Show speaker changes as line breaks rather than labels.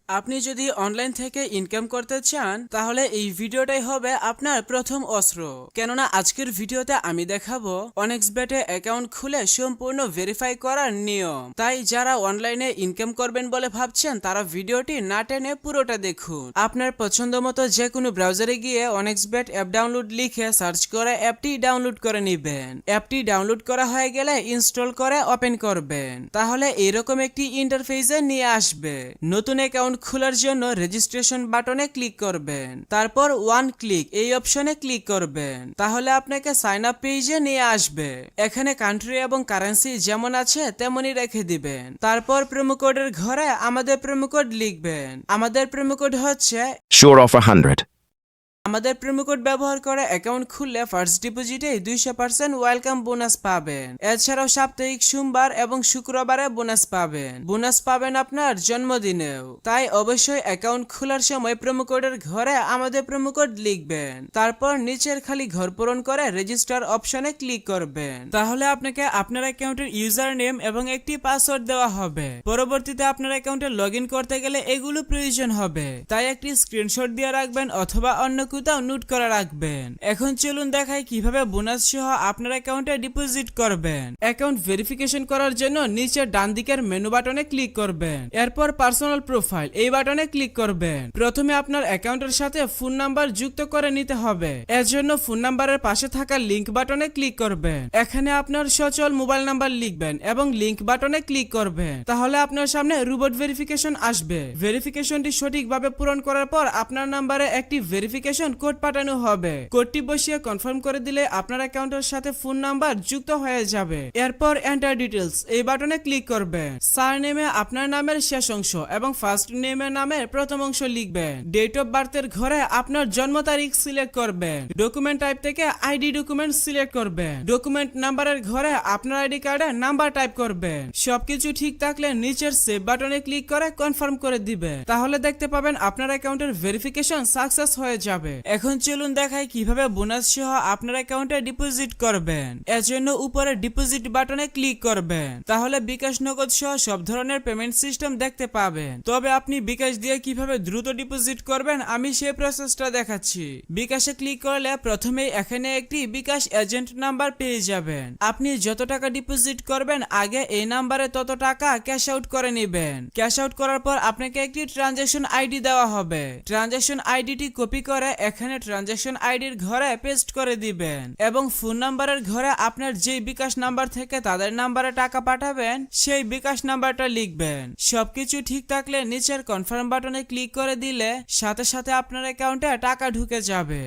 আপনি যদি অনলাইন থেকে ইনকাম করতে চান তাহলে এই ভিডিওটাই হবে আপনার প্রথম অস্ত্র। কেননা আজকের ভিডিওতে আমি দেখাবো অনেক্সবেটে অ্যাকাউন্ট খুলে সম্পূর্ণ ভেরিফাই করার নিয়ম। তাই যারা অনলাইনে ইনকাম করবেন বলে ভাবছেন তারা ভিডিওটি না টেনে পুরোটা দেখুন। আপনার পছন্দ মতো যে কোনো ব্রাউজারে গিয়ে অনেক্সবেট অ্যাপ ডাউনলোড লিখে সার্চ করে অ্যাপটি ডাউনলোড করে নেবেন। অ্যাপটি ডাউনলোড করা হয়ে গেলে ইনস্টল করে ওপেন করবেন। তাহলে এরকম একটি ইন্টারফেসে নিয়ে আসবে। নতুন অ্যাকাউন্ট খোলার জন্য রেজিস্ট্রেশন বাটনে ক্লিক করবেন, তারপর ওয়ান ক্লিক এই অপশনে ক্লিক করবেন। তাহলে আপনাকে সাইন আপ পেজে নিয়ে আসবে। এখানে কান্ট্রি এবং কারেন্সি যেমন আছে তেমনই রেখে দিবেন। তারপর প্রোমো কোডের ঘরে আমাদের প্রোমো কোড লিখবেন। আমাদের প্রোমো কোড হচ্ছে
Sure off 100.
আমাদের প্রোমো কোড ব্যবহার করে অ্যাকাউন্ট খুললে ফার্স্ট ডিপোজিটে 200% ওয়েলকাম বোনাস পাবেন। এছাড়াও সাপ্তাহিক সোমবার এবং শুক্রবারে বোনাস পাবেন। বোনাস পাবেন আপনার জন্মদিনেও। তাই অবশ্যই অ্যাকাউন্ট খোলার সময় প্রোমো কোডের ঘরে আমাদের প্রোমো কোড লিখবেন। তারপর নিচের খালি ঘর পূরণ করে রেজিস্টার অপশনে ক্লিক করবেন। তাহলে আপনাকে আপনার অ্যাকাউন্টের ইউজার নেম এবং একটি পাসওয়ার্ড দেওয়া হবে। পরবর্তীতে আপনার অ্যাকাউন্টে লগ ইন করতে গেলে এগুলো প্রয়োজন হবে। তাই একটি স্ক্রিনশট দিয়ে রাখবেন অথবা অন্য কোথাও নোট করে রাখবেন। এখন চলুন দেখাই কিভাবে বোনাস সহ আপনার অ্যাকাউন্টে ডিপোজিট করবেন। অ্যাকাউন্ট ভেরিফিকেশন করার জন্য নিচের ডান দিকের মেনু বাটনে ক্লিক করবেন। এরপর পার্সোনাল প্রোফাইল এই বাটনে ক্লিক করবেন। প্রথমে আপনার অ্যাকাউন্টের সাথে ফোন নাম্বার যুক্ত করে নিতে হবে। এর জন্য ফোন নাম্বারের পাশে থাকা লিংক বাটনে ক্লিক করবেন। এখানে আপনার সচল মোবাইল নাম্বার লিখবেন এবং লিংক বাটনে ক্লিক করবেন। তাহলে আপনার সামনে রোবট ভেরিফিকেশন আসবে। ভেরিফিকেশনটি সঠিকভাবে পূরণ করার পর আপনার নাম্বারে একটি ভেরিফিকেশন কোড পাঠানো হবে। কোডটি বসিয়ে কনফার্ম করে দিলে আপনার অ্যাকাউন্টের সাথে ফোন নাম্বার যুক্ত হয়ে যাবে। এরপর এন্টার ডিটেইলস এই বাটনে ক্লিক করবেন। সারনেমে আপনার নামের শেষ অংশ এবং ফার্স্ট নেমের নামের প্রথম অংশ লিখবেন। ডেট অফ বার্থের ঘরে আপনার জন্ম তারিখ সিলেক্ট করবেন। ডকুমেন্ট টাইপ থেকে আইডি ডকুমেন্ট সিলেক্ট করবেন। ডকুমেন্ট নাম্বারের ঘরে আপনার আইডি কার্ডে নাম্বার টাইপ করবেন। সবকিছু ঠিক থাকলে নিচের সেভ বাটনে ক্লিক করে কনফার্ম করে দিবেন। তাহলে দেখতে পাবেন আপনার অ্যাকাউন্টের ভেরিফিকেশন সাকসেস হয়ে যাবে। এখন চলুন দেখাই কিভাবে বোনাস সহ আপনার অ্যাকাউন্টে ডিপোজিট করবেন। এর জন্য উপরে ডিপোজিট বাটনে ক্লিক করবেন। তাহলে বিকাশ নগদ সহ সব ধরনের পেমেন্ট সিস্টেম দেখতে পাবেন। তবে আপনি বিকাশ দিয়ে কিভাবে দ্রুত ডিপোজিট করবেন আমি সেই প্রসেসটা দেখাচ্ছি। বিকাশে ক্লিক করলে প্রথমেই এখানে একটি বিকাশ এজেন্ট নাম্বার পেয়ে যাবেন। আপনি যত টাকা ডিপোজিট করবেন আগে এই নাম্বারে তত টাকা ক্যাশ আউট করে নেবেন। ক্যাশ আউট করার পর আপনাকে একটি ট্রানজাকশন আইডি দেওয়া হবে। ট্রানজাকশন আইডিটি কপি করে এখানে ট্রানজাকশন আইডির ঘরে পেস্ট করে দিবেন এবং ফোন নাম্বারের ঘরে আপনার যেই বিকাশ নাম্বার থেকে তাদের নাম্বারে টাকা পাঠাবেন সেই বিকাশ নাম্বারটা লিখবেন। সবকিছু ঠিক থাকলে নিচের কনফার্ম বাটনে ক্লিক করে দিলে সাথে সাথে আপনার অ্যাকাউন্টে টাকা ঢুকে যাবে।